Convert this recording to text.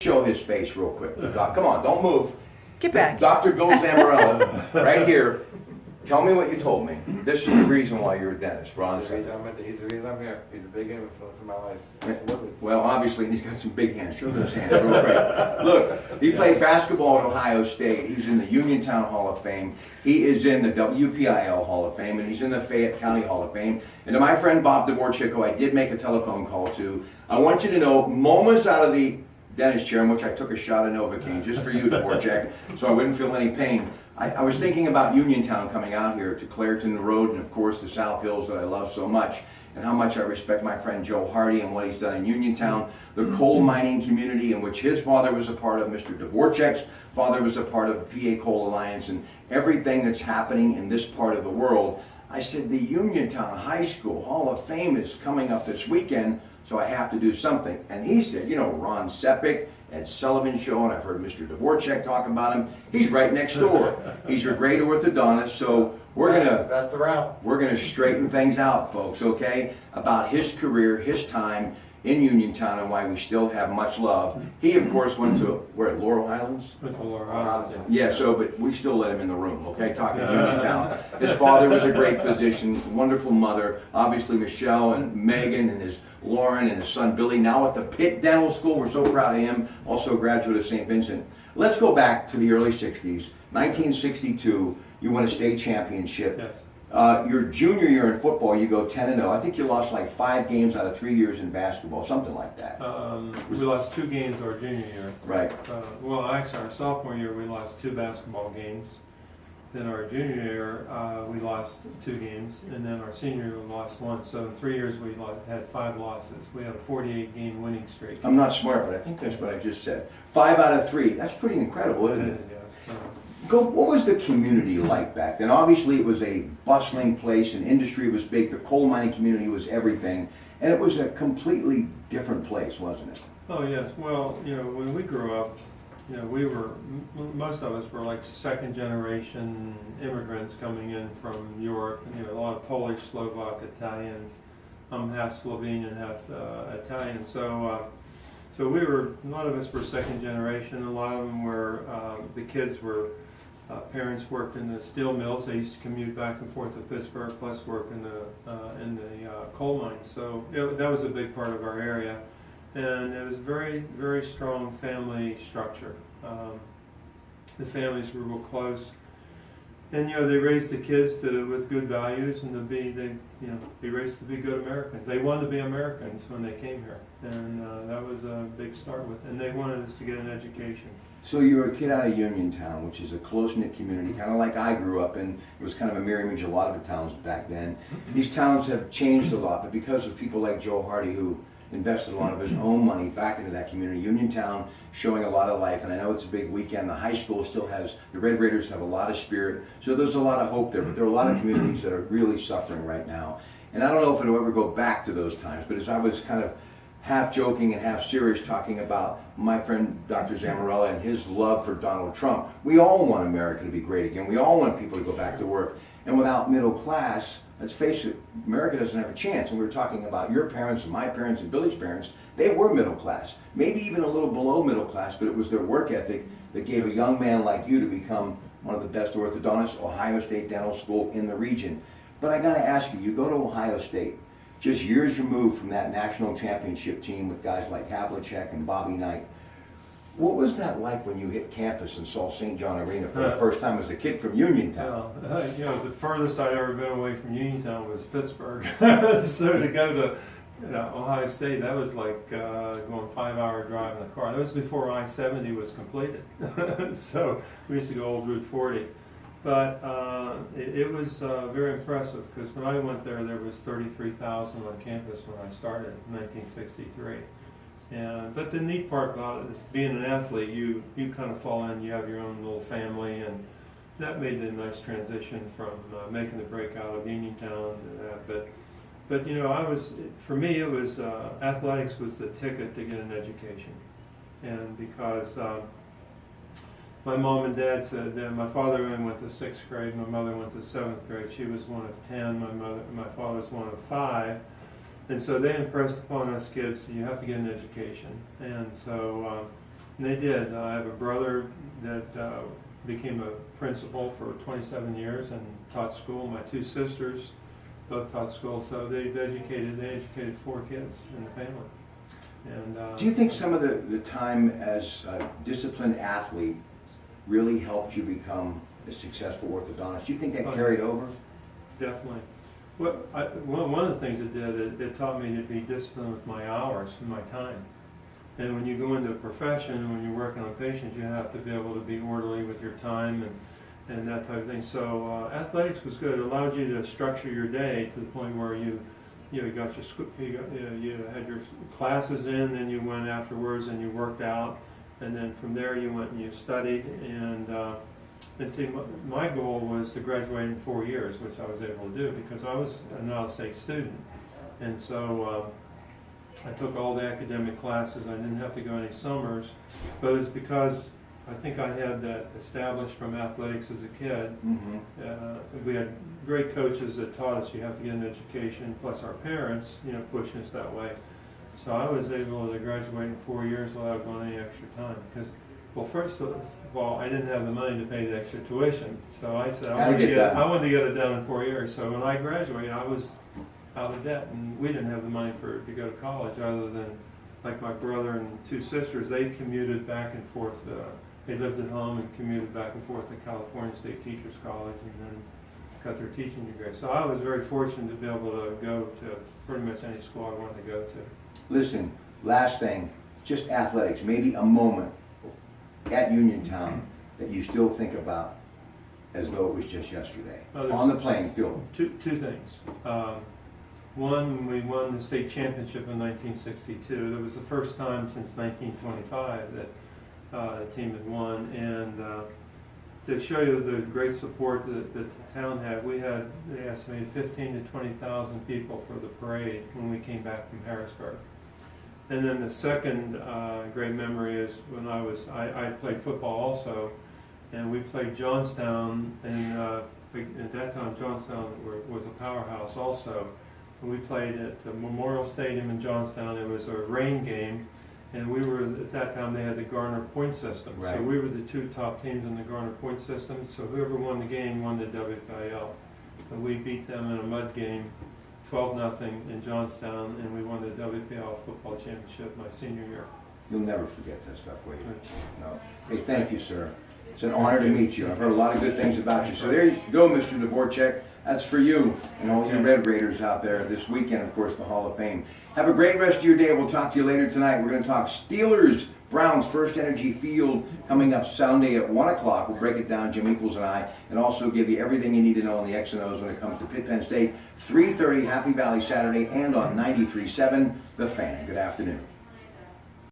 Show his face real quick. Come on, don't move. Get back. Dr. Bill Zamorella, right here. Tell me what you told me. This is the reason why you're a dentist, Ron. He's the reason I'm here. He's a big influence in my life. Absolutely. Well, obviously, he's got some big hands. Show those hands real quick. Look, he played basketball at Ohio State. He's in the Uniontown Hall of Fame. He is in the WPIL Hall of Fame, and he's in the Fayette County Hall of Fame. And to my friend Bob Dvorak, who I did make a telephone call to, I want you to know, moments out of the dentist chair in which I took a shot of Novocaine just for you, Dvorak, so I wouldn't feel any pain. I was thinking about Uniontown coming out here to Clairton Road and of course the South Hills that I love so much, and how much I respect my friend Joe Hardy and what he's done in Uniontown, the coal mining community in which his father was a part of, Mr. Dvorak's father was a part of the PA Coal Alliance, and everything that's happening in this part of the world. I said, the Uniontown High School Hall of Fame is coming up this weekend, so I have to do something. And he said, you know, Ron Sepik, Ed Sullivan Show, and I've heard Mr. Dvorak talk about him. He's right next door. He's your great orthodontist, so That's the route. we're gonna straighten things out, folks, okay? About his career, his time in Uniontown, and why we still have much love. He, of course, went to, where, Laurel Highlands? Went to Laurel Highlands. Yeah, so, but we still let him in the room, okay, talking Uniontown. His father was a great physician, wonderful mother, obviously Michelle and Megan and his Lauren and his son Billy, now at the Pitt Dental School. We're so proud of him, also a graduate of St. Vincent. Let's go back to the early 60s, 1962, you won a state championship. Yes. Your junior year in football, you go 10-0. I think you lost like 5 games out of 3 years in basketball, something like that. We lost 2 games our junior year. Right. Well, actually, our sophomore year we lost 2 basketball games. Then our junior year we lost 2 games, and then our senior year we lost 1. So in 3 years we had 5 losses. We had a 48-game winning streak. I'm not smart, but I think that's what I just said. 5 out of 3. That's pretty incredible, isn't it? Yes. What was the community like back then? Obviously, it was a bustling place, and industry was big. The coal mining community was everything, and it was a completely different place, wasn't it? Oh yes. Well, you know, when we grew up, you know, most of us were like second generation immigrants coming in from Europe. You know, a lot of Polish, Slovak, Italians. I'm half Slovenian, half Italian. So we were, a lot of us were second generation. A lot of them were, the kids were, parents worked in the steel mills. They used to commute back and forth to Pittsburgh, plus work in the coal mines. So that was a big part of our area. And it was very, very strong family structure. The families were real close, and you know they raised the kids with good values and be raised to be good Americans. They wanted to be Americans when they came here, and that was a big start with. And they wanted us to get an education. So you were a kid out of Uniontown, which is a close-knit community, kind of like I grew up in. It was kind of a mirror image of a lot of the towns back then. These towns have changed a lot, but because of people like Joe Hardy, who invested a lot of his own money back into that community, Uniontown showing a lot of life, and I know it's a big weekend. The high school still has, the Red Raiders have a lot of spirit, so there's a lot of hope there, but there are a lot of communities that are really suffering right now. And I don't know if it'll ever go back to those times, but as I was kind of half joking and half serious talking about my friend Dr. Zamorella and his love for Donald Trump, we all want America to be great again. We all want people to go back to work. And without middle class, let's face it, America doesn't have a chance. And we were talking about your parents and my parents and Billy's parents. They were middle class, maybe even a little below middle class, but it was their work ethic that gave a young man like you to become one of the best orthodontists, Ohio State Dental School in the region. But I gotta ask you, you go to Ohio State, just years removed from that national championship team with guys like Havlicek and Bobby Knight. What was that like when you hit campus and saw St. John Arena for the first time as a kid from Uniontown? You know, the furthest I'd ever been away from Uniontown was Pittsburgh. So to go to Ohio State, that was like going a 5-hour drive in a car. That was before I-70 was completed. So we used to go old Route 40. But it was very impressive because when I went there was 33,000 on campus when I started in 1963. But the neat part about it is being an athlete, you kind of fall in, you have your own little family, and that made the nice transition from making the break out of Uniontown to that. But you know, for me it was athletics was the ticket to get an education, and because my mom and dad said that my father went to 6th grade, my mother went to 7th grade. She was one of 10. My father was one of 5. And so they impressed upon us kids, you have to get an education. And so And they did. I have a brother that became a principal for 27 years and taught school. My two sisters both taught school, so they educated 4 kids in the family. And Do you think some of the time as a disciplined athlete really helped you become a successful orthodontist? Do you think that carried over? Definitely. One of the things it did, it taught me to be disciplined with my hours and my time. And when you go into a profession, when you're working on patients, you have to be able to be orderly with your time and that type of thing. So athletics was good. It allowed you to structure your day to the point where you got your school, you had your classes in, then you went afterwards and you worked out, and then from there you went and you studied. And see, my goal was to graduate in 4 years, which I was able to do because I was an out-of-state student, and so I took all the academic classes. I didn't have to go any summers, but it's because I think I had that established from athletics as a kid. Mm-hmm. We had great coaches that taught us you have to get an education, plus our parents, pushing us that way. So I was able to graduate in 4 years without going any extra time because, well, first of all, I didn't have the money to pay the extra tuition. So I said I wanted to get it done in 4 years. So when I graduated, I was out of debt, and we didn't have the money to go to college other than, like my brother and 2 sisters, they commuted back and forth. They lived at home and commuted back and forth to California State Teachers College and then got their teaching degree. So I was very fortunate to be able to go to pretty much any school I wanted to go to. Listen, last thing, just athletics, maybe a moment at Uniontown that you still think about as though it was just yesterday on the playing field. Two things. One, we won the state championship in 1962. That was the first time since 1925 that the team had won. And to show you the great support that the town had, they estimated 15 to 20,000 people for the parade when we came back from Harrisburg. And then the second great memory is when I played football also, and we played Johnstown, and at that time Johnstown was a powerhouse also. And we played at the Memorial Stadium in Johnstown. It was a rain game, and we were, at that time they had the Garner point system. Right. So we were the 2 top teams in the Garner point system, so whoever won the game won the WPIL. And we beat them in a mud game 12-0 in Johnstown, and we won the WPL football championship my senior year. You'll never forget that stuff, will you? No. Hey, thank you, sir. It's an honor to meet you. I've heard a lot of good things about you. So there you go, Mr. Dvorak. That's for you and all you Red Raiders out there this weekend, of course, the Hall of Fame. Have a great rest of your day. We'll talk to you later tonight. We're going to talk Steelers, Browns, First Energy Field coming up Sunday at 1 o'clock. We'll break it down, Jim Equals and I, and also give you everything you need to know on the X and O's when it comes to Pitt Penn State. 3:30 Happy Valley Saturday and on 93.7 The Fan. Good afternoon.